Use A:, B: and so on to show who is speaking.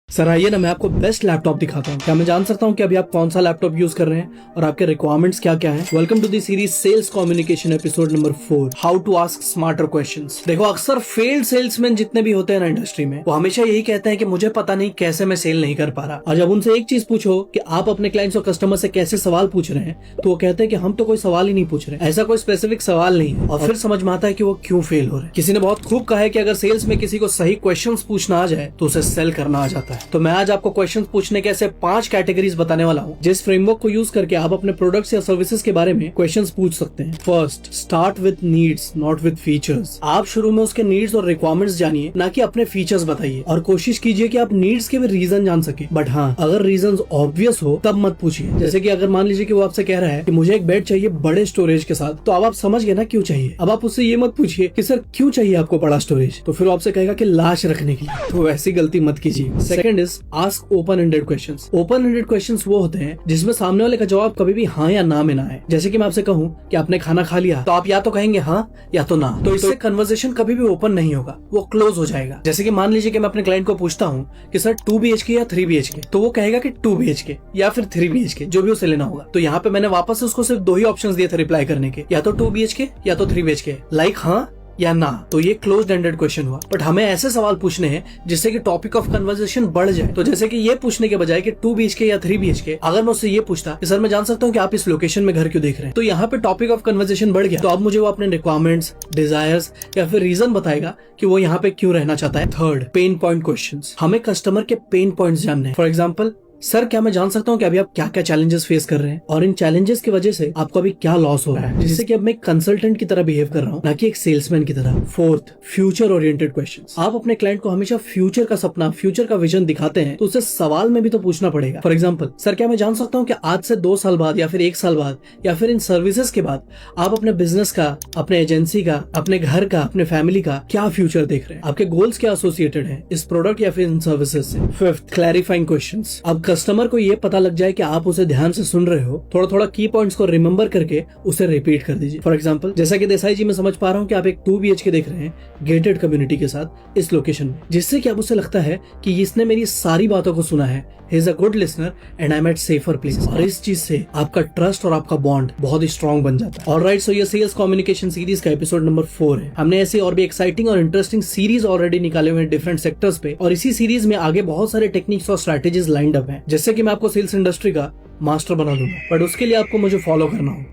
A: Sir आइए ना, मैं आपको बेस्ट लैपटॉप दिखाता हूँ। क्या मैं जान सकता हूँ कि अभी आप कौन सा लैपटॉप यूज कर रहे हैं और आपके रिक्वायरमेंट्स क्या क्या हैं? Welcome to the series sales communication episode number 4, how to ask smarter questions. देखो, अक्सर फेल्ड सेल्समैन जितने भी होते हैं ना इंडस्ट्री में, वो हमेशा यही कहते हैं कि मुझे पता नहीं कैसे मैं सेल नहीं कर पा रहा। और जब उनसे एक चीज पूछो कि आप अपने क्लाइंट्स और कस्टमर से कैसे सवाल पूछ रहे हैं, तो वो कहते हैं कि हम तो कोई सवाल ही नहीं पूछ रहे, ऐसा कोई स्पेसिफिक सवाल नहीं है। और फिर समझ में आता है कि वो क्यों फेल हो रहे हैं। किसी ने बहुत खूब कहा है कि अगर सेल्स में किसी को सही क्वेश्चन पूछना आ जाए तो उसे सेल करना आ जाता है। तो मैं आज आपको क्वेश्चन पूछने के ऐसे 5 कैटेगरीज बताने वाला हूँ, जिस फ्रेमवर्क को यूज करके आप अपने प्रोडक्ट्स या सर्विसेज के बारे में क्वेश्चंस पूछ सकते हैं। First, start with needs not with features. आप शुरू में उसके नीड्स और रिक्वायरमेंट्स जानिए, ना कि अपने फीचर्स बताइए। और कोशिश कीजिए कि आप नीड्स के भी रीजन जान सके। बट हाँ, अगर रीजन ऑब्वियस हो तब मत पूछिए। जैसे कि अगर मान लीजिए कि वो आपसे कह रहा है कि मुझे एक बेड चाहिए बड़े स्टोरेज के साथ, तो अब आप समझ गए ना क्यों चाहिए। अब आप उससे ये मत पूछिए कि सर क्यों चाहिए आपको बड़ा स्टोरेज, तो फिर वो आपसे कहेगा कि लाश रखने के लिए। तो वैसी गलती मत कीजिए। Second is ask open ended questions. Open ended questions वो होते हैं जिसमें सामने वाले का जवाब कभी भी हाँ या ना में ना है। जैसे कि मैं आपसे कहूँ कि आपने खाना खा लिया, तो आप या तो कहेंगे हाँ या तो ना। तो इससे कन्वर्सेशन कभी भी ओपन नहीं होगा, वो क्लोज हो जाएगा। जैसे कि मान लीजिए कि मैं अपने क्लाइंट को पूछता हूँ कि सर 2 BHK या 3 BHK, तो वो कहेगा कि 2 BHK या फिर 3 BHK, जो भी उसे लेना होगा। तो यहाँ पे मैंने वापस उसको सिर्फ 2 ही ऑप्शंस दिए थे रिप्लाई करने के, या तो 2 BHK या तो 3 BHK, लाइक हाँ या ना। तो ये क्लोज्ड एंडेड क्वेश्चन हुआ। बट हमें ऐसे सवाल पूछने हैं जिससे कि टॉपिक ऑफ कन्वर्सेशन बढ़ जाए। तो जैसे कि ये पूछने के बजाय कि 2 BHK या 3 BHK, अगर मैं उससे ये पूछता कि सर मैं जान सकता हूँ कि आप इस लोकेशन में घर क्यों देख रहे हैं, तो यहाँ पे टॉपिक ऑफ कन्वर्सेशन बढ़ गया। तो अब मुझे वो अपने रिक्वायरमेंट्स, डिजायर्स या फिर रीजन बताएगा कि वो यहाँ पे क्यों रहना चाहता है। Third, pain point questions. हमें कस्टमर के पेन पॉइंट्स जानने हैं। फॉर एग्जाम्पल, सर क्या मैं जान सकता हूँ कि अभी आप क्या क्या चैलेंजेस फेस कर रहे हैं और इन चैलेंजेस की वजह से आपको अभी क्या लॉस हो रहा है, जिससे कि अब मैं एक कंसल्टेंट की तरह बिहेव कर रहा हूँ, ना कि एक सेल्समैन की तरह। Fourth, future oriented questions. आप अपने क्लाइंट को हमेशा फ्यूचर का सपना, फ्यूचर का विजन दिखाते हैं, तो उसे सवाल में भी तो पूछना पड़ेगा। फॉर एग्जाम्पल, सर क्या मैं जान सकता हूँ कि आज से 2 साल बाद या फिर 1 साल बाद या फिर इन सर्विसेज के बाद आप अपने बिजनेस का, अपने एजेंसी का, अपने घर का, अपने फैमिली का क्या फ्यूचर देख रहे हैं, आपके गोल्स क्या एसोसिएटेड है इस प्रोडक्ट या फिर इन सर्विसेज से। Fifth, clarifying questions. अब कस्टमर को ये पता लग जाए कि आप उसे ध्यान से सुन रहे हो, थोड़ा थोड़ा की पॉइंट्स को रिमेंबर करके उसे रिपीट कर दीजिए। फॉर एग्जांपल, जैसा कि देसाई जी मैं समझ पा रहा हूँ कि आप एक 2 BHK देख रहे हैं गेटेड कम्युनिटी के साथ इस लोकेशन में, जिससे कि अब उसे लगता है कि इसने मेरी सारी बातों को सुना है, he is a good listener and I am at safer place. और इस चीज से आपका ट्रस्ट और आपका बॉन्ड बहुत ही स्ट्रॉन्ग बन जाता है। ऑलराइट, सो ये सेल्स कम्युनिकेशन सीरीज का एपिसोड नंबर 4 है। हमने ऐसी और भी एक्साइटिंग और इंटरेस्टिंग सीरीज ऑलरेडी निकाले हुए हैं डिफरेंट सेक्टर्स पे, और इसी सीरीज में आगे बहुत सारे टेक्निक्स और स्ट्रैटेजीज लाइंड अप हैं, जिससे कि मैं आपको सेल्स इंडस्ट्री का मास्टर बना दूंगा। बट उसके लिए आपको मुझे फॉलो करना होगा।